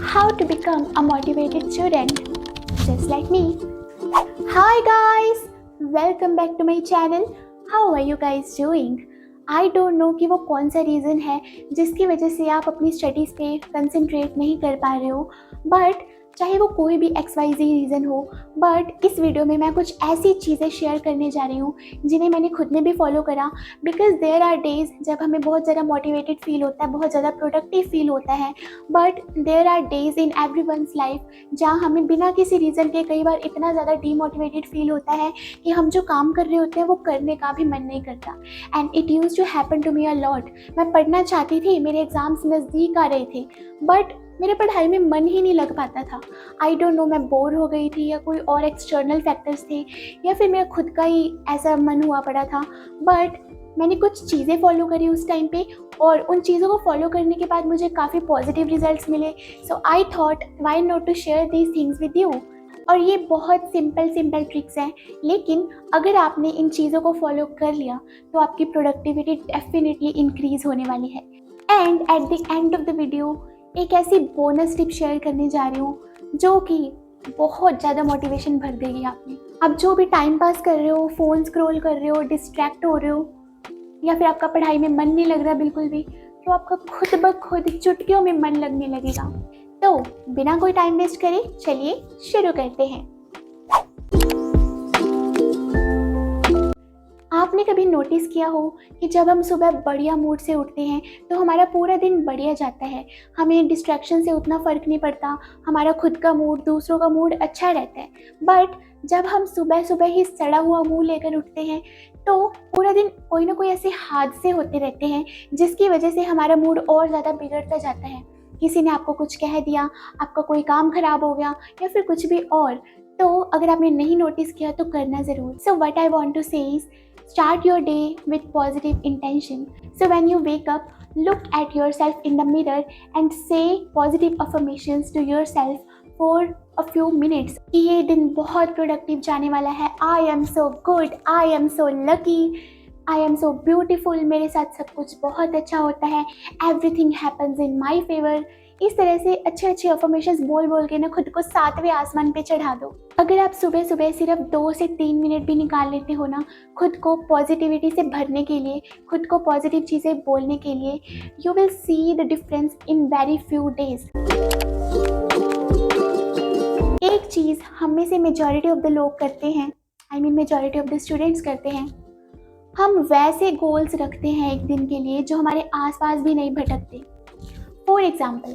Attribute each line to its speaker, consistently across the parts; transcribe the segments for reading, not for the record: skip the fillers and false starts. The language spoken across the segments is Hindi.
Speaker 1: How to become a motivated student just like me. Hi guys, welcome back to my channel. How are you guys doing? I don't know कि वो कौन सा रीज़न है जिसकी वजह से आप अपनी स्टडीज़ पे कंसंट्रेट नहीं कर पा रहे हो, बट चाहे वो कोई भी XYZ रीज़न हो, बट इस वीडियो में मैं कुछ ऐसी चीज़ें शेयर करने जा रही हूँ जिन्हें मैंने खुद ने भी फॉलो करा। बिकॉज देयर आर डेज जब हमें बहुत ज़्यादा मोटिवेटेड फील होता है, बहुत ज़्यादा प्रोडक्टिव फील होता है, but there are days in every one's life जहाँ हमें बिना किसी रीज़न के कई बार इतना ज़्यादा डीमोटिवेटेड फील होता है कि हम जो काम कर रहे होते हैं वो करने का भी मन नहीं करता। And it use to happen to me a lot. मैं पढ़ना चाहती थी, मेरे एग्ज़ाम्स नज़दीक आ रहे थे, बट मेरे पढ़ाई में मन ही नहीं लग पाता था। आई डोंट नो, मैं बोर हो गई थी या कोई और एक्सटर्नल फैक्टर्स थे या फिर मेरा खुद का ही ऐसा मन हुआ पड़ा था। बट मैंने कुछ चीज़ें फॉलो करी उस टाइम पे और उन चीज़ों को फॉलो करने के बाद मुझे काफ़ी पॉजिटिव रिजल्ट्स मिले। So I thought why not to share these things with you. और ये बहुत सिंपल ट्रिक्स हैं, लेकिन अगर आपने इन चीज़ों को फॉलो कर लिया तो आपकी प्रोडक्टिविटी डेफिनेटली इंक्रीज़ होने वाली है। And at the end of the video एक ऐसी बोनस टिप शेयर करने जा रही हूँ जो कि बहुत ज़्यादा मोटिवेशन भर देगी आप में। आप जो भी टाइम पास कर रहे हो, फ़ोन स्क्रॉल कर रहे हो, डिस्ट्रैक्ट हो रहे हो या फिर आपका पढ़ाई में मन नहीं लग रहा बिल्कुल भी, तो आपका खुद ब खुद चुटकियों में मन लगने लगेगा। तो बिना कोई टाइम वेस्ट करे चलिए शुरू करते हैं। आपने कभी नोटिस किया हो कि जब हम सुबह बढ़िया मूड से उठते हैं तो हमारा पूरा दिन बढ़िया जाता है, हमें डिस्ट्रैक्शन से उतना फ़र्क नहीं पड़ता, हमारा खुद का मूड, दूसरों का मूड अच्छा रहता है। बट जब हम सुबह सुबह ही सड़ा हुआ मुंह लेकर उठते हैं तो पूरा दिन कोई ना कोई ऐसे हादसे होते रहते हैं जिसकी वजह से हमारा मूड और ज़्यादा बिगड़ता जाता है। किसी ने आपको कुछ कह दिया, आपका कोई काम खराब हो गया या फिर कुछ भी और। तो अगर आपने नहीं नोटिस किया तो करना ज़रूर। So what I want to say is start your day with positive intention. So when you wake up, look at yourself in the mirror and say positive affirmations to yourself for a few minutes. ये दिन बहुत प्रोडक्टिव जाने वाला है। I am so good, I am so lucky, I am so beautiful, मेरे साथ सब कुछ बहुत अच्छा होता है, everything happens in my favor। इस तरह से अच्छे अफर्मेशंस बोल बोल के ना खुद को 7वें आसमान पे चढ़ा दो। अगर आप सुबह सुबह सिर्फ 2 से 3 मिनट भी निकाल लेते हो ना खुद को पॉजिटिविटी से भरने के लिए, खुद को पॉजिटिव चीज़ें बोलने के लिए, you will see the difference in very few days. एक चीज़ हम में से मेजॉरिटी ऑफ द लोग करते हैं, I mean majority of the students करते हैं, हम वैसे गोल्स रखते हैं एक दिन के लिए जो हमारे आसपास भी नहीं भटकते। फॉर एग्जाम्पल,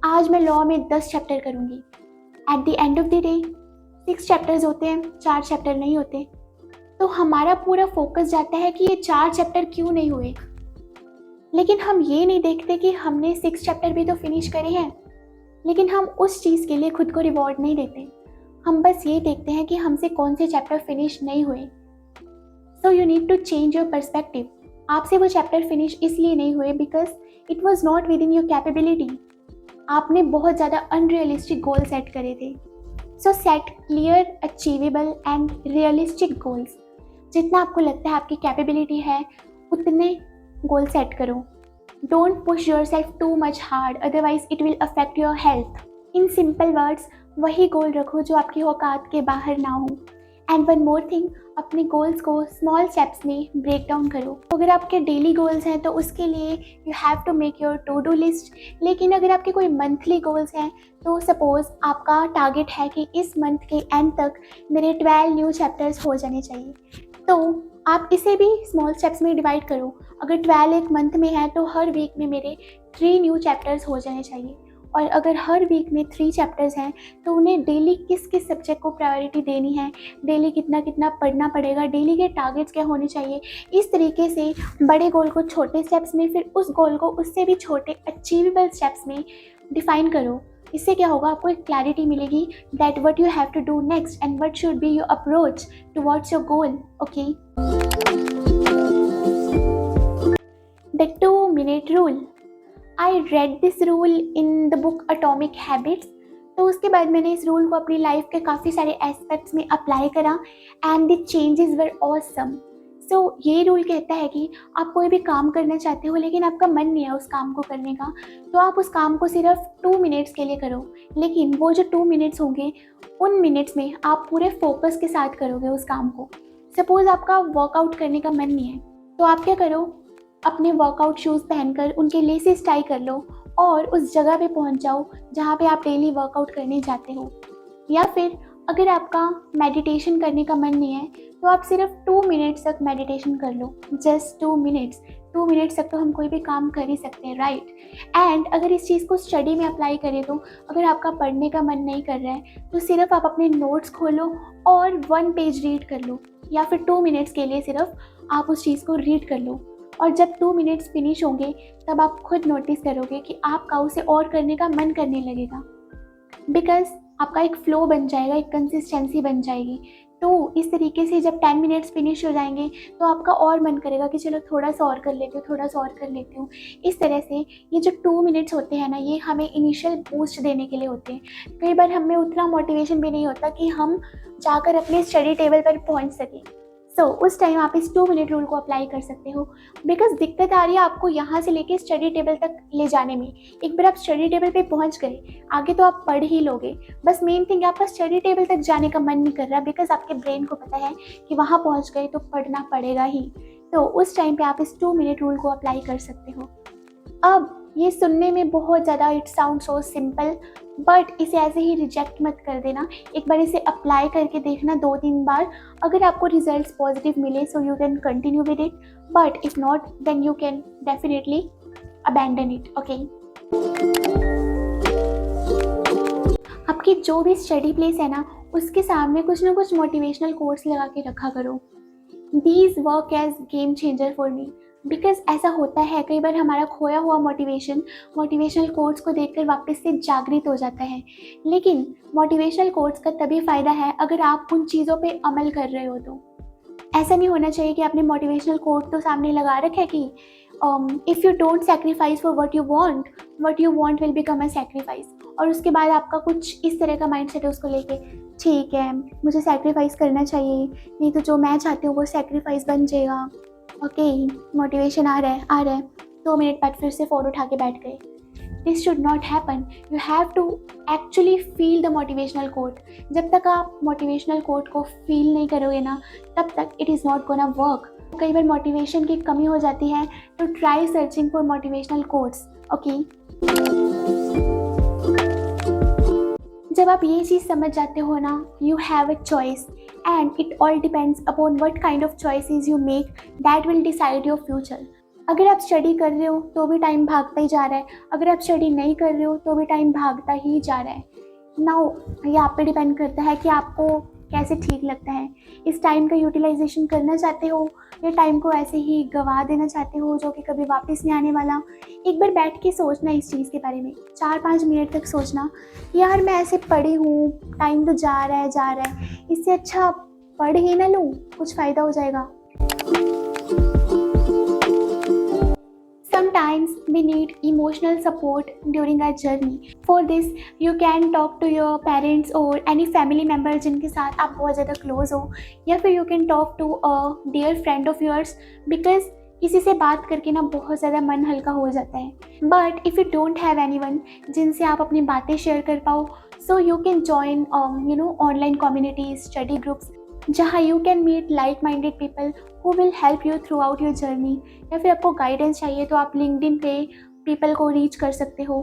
Speaker 1: आज मैं लॉ में 10 चैप्टर करूँगी। At the end of the day 6 chapters होते हैं, 4 चैप्टर नहीं होते। तो हमारा पूरा फोकस जाता है कि ये 4 चैप्टर क्यों नहीं हुए, लेकिन हम ये नहीं देखते कि हमने 6 चैप्टर भी तो फिनिश करे हैं। लेकिन हम उस चीज़ के लिए खुद को रिवॉर्ड नहीं देते, हम बस ये देखते हैं कि हमसे कौन से चैप्टर फिनिश नहीं हुए। So you need to change your perspective. आपसे वो चैप्टर फिनिश इसलिए नहीं हुए because it was not within your capability. आपने बहुत ज़्यादा अनरियलिस्टिक गोल सेट करे थे। So set clear, achievable and realistic goals. जितना आपको लगता है आपकी कैपेबिलिटी है उतने गोल सेट करो। Don't push yourself too much hard, otherwise it will affect your health. In simple words वही गोल रखो जो आपकी औकात के बाहर ना हो। एंड वन मोर थिंग, अपने गोल्स को स्मॉल स्टेप्स में ब्रेक डाउन करो। अगर आपके डेली गोल्स हैं तो उसके लिए you have to make your to do list. लेकिन अगर आपके कोई मंथली गोल्स हैं तो सपोज़ आपका टारगेट है कि इस मंथ के एंड तक मेरे 12 न्यू चैप्टर्स हो जाने चाहिए, तो आप इसे भी स्मॉल स्टेप्स में डिवाइड करो। अगर 12 एक मंथ में है तो हर वीक में मेरे 3 न्यू चैप्टर्स हो जाने चाहिए। और अगर हर वीक में 3 चैप्टर्स हैं तो उन्हें डेली किस किस सब्जेक्ट को प्रायोरिटी देनी है, डेली कितना कितना पढ़ना पड़ेगा, डेली के टारगेट्स क्या होने चाहिए। इस तरीके से बड़े गोल को छोटे स्टेप्स में, फिर उस गोल को उससे भी छोटे अचीवेबल स्टेप्स में डिफाइन करो। इससे क्या होगा, आपको एक क्लैरिटी मिलेगी that what you have to do next and what should be your approach towards your goal. Okay, the 2-minute rule. I read this rule in the book Atomic Habits. तो उसके बाद मैंने इस रूल को अपनी लाइफ के काफ़ी सारे एस्पेक्ट्स में अप्लाई करा and the changes were awesome. ये रूल कहता है कि आप कोई भी काम करना चाहते हो लेकिन आपका मन नहीं है उस काम को करने का, तो आप उस काम को सिर्फ 2 मिनट्स के लिए करो। लेकिन वो जो 2 मिनट्स होंगे, उन मिनट्स में आप पूरे फोकस के साथ करोगे उस काम को। सपोज़ आपका वर्कआउट करने का मन नहीं है, तो आप क्या करो, अपने वर्कआउट शूज़ पहनकर उनके लेसेस टाई कर लो और उस जगह पे पहुंच जाओ जहाँ पे आप डेली वर्कआउट करने जाते हो। या फिर अगर आपका मेडिटेशन करने का मन नहीं है, तो आप सिर्फ 2 मिनट्स तक मेडिटेशन कर लो, जस्ट 2 मिनट्स। 2 मिनट्स तक तो हम कोई भी काम कर ही सकते हैं, राइट। एंड अगर इस चीज़ को स्टडी में अप्लाई करें, तो अगर आपका पढ़ने का मन नहीं कर रहा है, तो सिर्फ आप अपने नोट्स खोलो और 1 पेज रीड कर लो, या फिर 2 मिनट्स के लिए सिर्फ आप उस चीज़ को रीड कर लो। और जब 2 मिनट्स फिनिश होंगे, तब आप खुद नोटिस करोगे कि आपका उसे और करने का मन करने लगेगा, बिकॉज आपका एक फ्लो बन जाएगा, एक कंसिस्टेंसी बन जाएगी। तो इस तरीके से जब 10 मिनट्स फिनिश हो जाएंगे, तो आपका और मन करेगा कि चलो थोड़ा सा और कर लेती हूँ, थोड़ा सा और कर लेती हूँ। इस तरह से ये जो 2 मिनट्स होते हैं ना, ये हमें इनिशियल बूस्ट देने के लिए होते हैं। कई बार हमें उतना मोटिवेशन भी नहीं होता कि हम जाकर अपने स्टडी टेबल पर पहुँच सकें। उस टाइम आप इस 2 मिनट रूल को अप्लाई कर सकते हो, बिकॉज दिक्कत आ रही है आपको यहाँ से लेके स्टडी टेबल तक ले जाने में। एक बार आप स्टडी टेबल पे पहुँच गए, आगे तो आप पढ़ ही लोगे, बस मेन थिंग आपका स्टडी टेबल तक जाने का मन नहीं कर रहा, बिकॉज आपके ब्रेन को पता है कि वहाँ पहुँच गए तो पढ़ना पड़ेगा ही। तो उस टाइम पे आप इस 2 मिनट रूल को अप्लाई कर सकते हो। अब ये सुनने में बहुत ज़्यादा it sound so simple, but इसे ऐसे ही रिजेक्ट मत कर देना। एक बार इसे अप्लाई करके देखना 2-3 बार। अगर आपको रिजल्ट्स पॉजिटिव मिले, so you can continue with it, but if not, then you can definitely abandon it, okay. आपकी जो भी स्टडी प्लेस है ना, उसके सामने कुछ ना कुछ मोटिवेशनल कोट्स लगा के रखा करो। These work as game changer for me, because ऐसा होता है कई बार हमारा खोया हुआ मोटिवेशनल कोट्स को देखकर वापस से जागृत हो जाता है। लेकिन मोटिवेशनल कोट्स का तभी फ़ायदा है अगर आप उन चीज़ों पे अमल कर रहे हो। तो ऐसा नहीं होना चाहिए कि आपने मोटिवेशनल कोट तो सामने लगा रखा है कि if you don't sacrifice for what you want will become a sacrifice, और उसके बाद आपका कुछ इस तरह का माइंडसेट है उसको लेके, ठीक है मुझे सेक्रीफाइस करना चाहिए, नहीं तो जो मैं चाहती हूँ वो सेक्रीफाइस बन जाएगा। ओके, मोटिवेशन आ रहा है, 2 मिनट बाद फिर से फ़ोन उठा के बैठ गए। This should not happen. You have to actually feel the motivational quote. जब तक आप मोटिवेशनल कोट को फील नहीं करोगे ना, तब तक it is not gonna work. कई बार मोटिवेशन की कमी हो जाती है, तो try searching for motivational quotes, okay. जब आप ये चीज़ समझ जाते हो ना, you have a choice and it all depends upon what kind of choices you make, that will decide your future. अगर आप स्टडी कर रहे हो तो भी टाइम भागता ही जा रहा है, अगर आप स्टडी नहीं कर रहे हो तो भी टाइम भागता ही जा रहा है। नाउ ये आप पे डिपेंड करता है कि आपको कैसे ठीक लगता है। इस टाइम का यूटिलाइजेशन करना चाहते हो या टाइम को ऐसे ही गंवा देना चाहते हो जो कि कभी वापस नहीं आने वाला। एक बार बैठ के सोचना इस चीज़ के बारे में, 4-5 मिनट तक सोचना, यार मैं ऐसे पढ़ी हूँ, टाइम तो जा रहा है, इससे अच्छा पढ़ ही ना लूँ, कुछ फ़ायदा हो जाएगा। Sometimes we need emotional support during our journey. For this, you can talk to your parents or any family member जिनके साथ आप बहुत ज़्यादा close हो, या फिर you can talk to a dear friend of yours, because किसी से बात करके ना बहुत ज़्यादा मन हल्का हो जाता है। But if you don't have anyone जिनसे आप अपनी बातें शेयर कर पाओ, so you can join online communities, study groups, जहाँ you can meet like minded people who will help you throughout your journey. या फिर आपको गाइडेंस चाहिए तो आप लिंक्डइन पे पीपल को रीच कर सकते हो।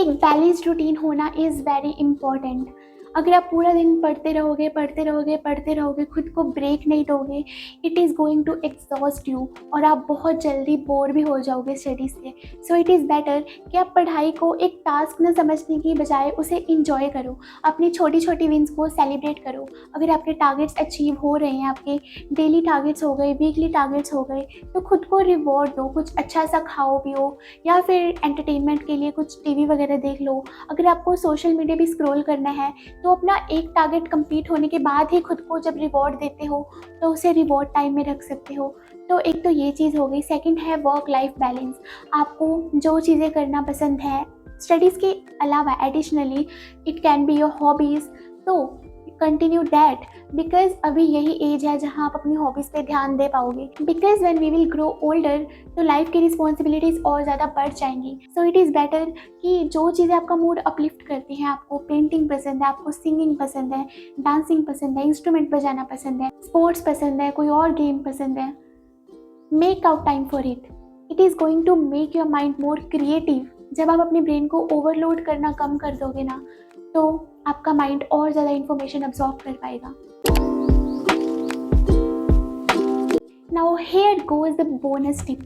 Speaker 1: एक बैलेंस्ड रूटीन होना इज़ वेरी इम्पॉर्टेंट। अगर आप पूरा दिन पढ़ते रहोगे, खुद को ब्रेक नहीं दोगे, it is going to exhaust you और आप बहुत जल्दी बोर भी हो जाओगे स्टडीज़ से। सो इट इज़ बेटर कि आप पढ़ाई को एक टास्क न समझने की बजाय उसे इंजॉय करो, अपनी छोटी छोटी विंस को सेलिब्रेट करो। अगर आपके टारगेट्स अचीव हो रहे हैं, आपके डेली टारगेट्स हो गए, वीकली टारगेट्स हो गए, तो खुद को रिवॉर्ड दो, कुछ अच्छा सा खाओ पियो, या फिर एंटरटेनमेंट के लिए कुछ टीवी वगैरह देख लो। अगर आपको सोशल मीडिया भी स्क्रॉल करना है, तो अपना एक टारगेट कंप्लीट होने के बाद ही खुद को जब रिवॉर्ड देते हो तो उसे रिवॉर्ड टाइम में रख सकते हो। तो एक तो ये चीज़ हो गई। सेकंड है वर्क लाइफ बैलेंस। आपको जो चीज़ें करना पसंद है स्टडीज़ के अलावा, additionally it can be your hobbies, तो कंटिन्यू दैट, बिकॉज अभी यही एज है जहाँ आप अपनी हॉबीज़ पे ध्यान दे पाओगे। Because when we will grow older तो लाइफ की रिस्पॉन्सिबिलिटीज़ और ज़्यादा बढ़ जाएंगी। सो इट इज़ बेटर कि जो चीज़ें आपका मूड अपलिफ्ट करती हैं, आपको पेंटिंग पसंद है, आपको सिंगिंग पसंद है, डांसिंग पसंद है, इंस्ट्रूमेंट बजाना पसंद है, स्पोर्ट्स पसंद है, कोई और गेम पसंद है, make out time for it. It is going to make your mind more creative. जब आप अपने ब्रेन को ओवरलोड करना कम कर दोगे ना, तो आपका माइंड और ज़्यादा इन्फॉर्मेशन अब्जॉर्ब कर पाएगा। Now here goes the bonus tip.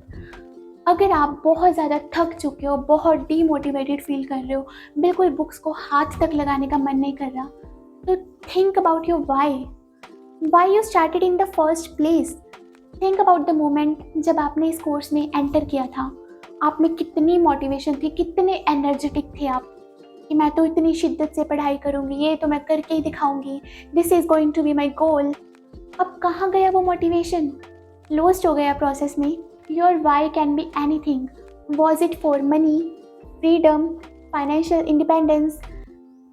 Speaker 1: अगर आप बहुत ज़्यादा थक चुके हो, बहुत डीमोटिवेटेड फील कर रहे हो, बिल्कुल बुक्स को हाथ तक लगाने का मन नहीं कर रहा, तो think about your Y you started in the first place. Think about the moment जब आपने इस कोर्स में एंटर किया था। आप में कितनी मोटिवेशन थी, कितने एनर्जेटिक थे आप कि मैं तो इतनी शिद्दत से पढ़ाई करूँगी, ये तो मैं करके ही दिखाऊंगी, this is going to be my goal. अब कहाँ गया वो मोटिवेशन? लॉस्ट हो गया प्रोसेस में। Your why can be anything. Was it for money, freedom, financial independence,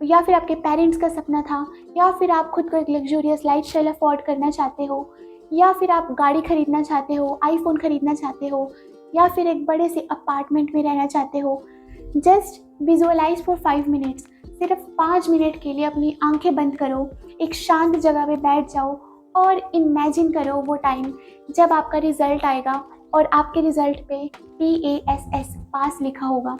Speaker 1: या फिर आपके पेरेंट्स का सपना था, या फिर आप खुद को एक लग्जूरियस लाइफस्टाइल अफोर्ड करना चाहते हो, या फिर आप गाड़ी खरीदना चाहते हो, आईफोन खरीदना चाहते हो, या फिर एक बड़े से अपार्टमेंट में रहना चाहते हो। Just visualise for 5 minutes. सिर्फ 5 मिनट के लिए अपनी आंखें बंद करो, एक शांत जगह पे बैठ जाओ और इमेजिन करो वो टाइम जब आपका रिजल्ट आएगा और आपके रिजल्ट पे PASS पास लिखा होगा,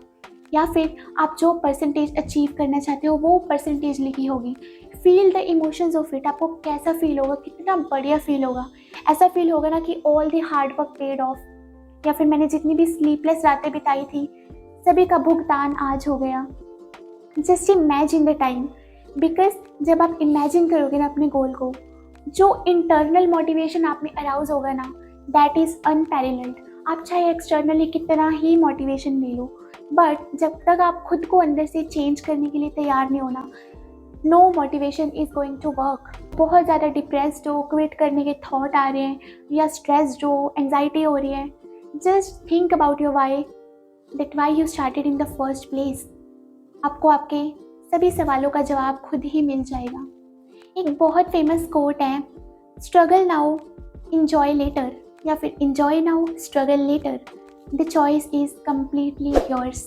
Speaker 1: या फिर आप जो परसेंटेज अचीव करना चाहते हो वो परसेंटेज लिखी होगी। Feel the emotions of it. आपको कैसा फील होगा? कितना बढ़िया फील होगा। ऐसा फील होगा ना कि all the hard work paid of, या फिर मैंने जितनी भी स्लीपलेस रातें बिताई थी सभी का भुगतान आज हो गया। Just imagine the time. Because जब आप इमेजिन करोगे ना अपने गोल को, जो इंटरनल मोटिवेशन आप में अराउज होगा ना, दैट इज़ अनपैरेलल्ड। आप चाहे एक्सटर्नली कितना ही मोटिवेशन ले लो, बट जब तक आप खुद को अंदर से चेंज करने के लिए तैयार नहीं होना, no motivation is going to work. बहुत ज़्यादा डिप्रेस्ड हो, क्विट करने के थॉट आ रहे हैं, या स्ट्रेस्ड हो, एंजाइटी हो रही है, just think about your why, that why you started in the first place. आपको आपके सभी सवालों का जवाब खुद ही मिल जाएगा। एक बहुत फेमस कोट है, स्ट्रगल नाउ इंजॉय लेटर, या फिर enjoy now struggle later, the choice is completely yours.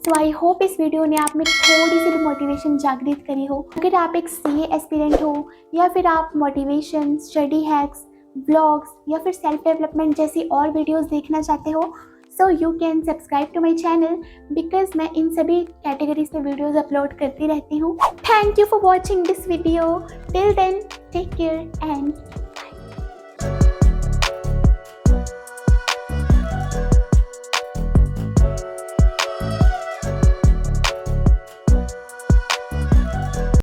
Speaker 1: So I hope इस वीडियो ने आप में थोड़ी सी भी मोटिवेशन जागृत करी हो। अगर आप एक CA एस्पिरेंट हो, या फिर आप मोटिवेशन, स्टडी हैक्स, ब्लॉग्स या फिर सेल्फ डेवलपमेंट जैसी और वीडियोस देखना चाहते हो, so you can subscribe to my channel, because मैं इन सभी कैटेगरीज में वीडियोस अपलोड करती रहती हूँ। Thank you for watching this video. Till then take care and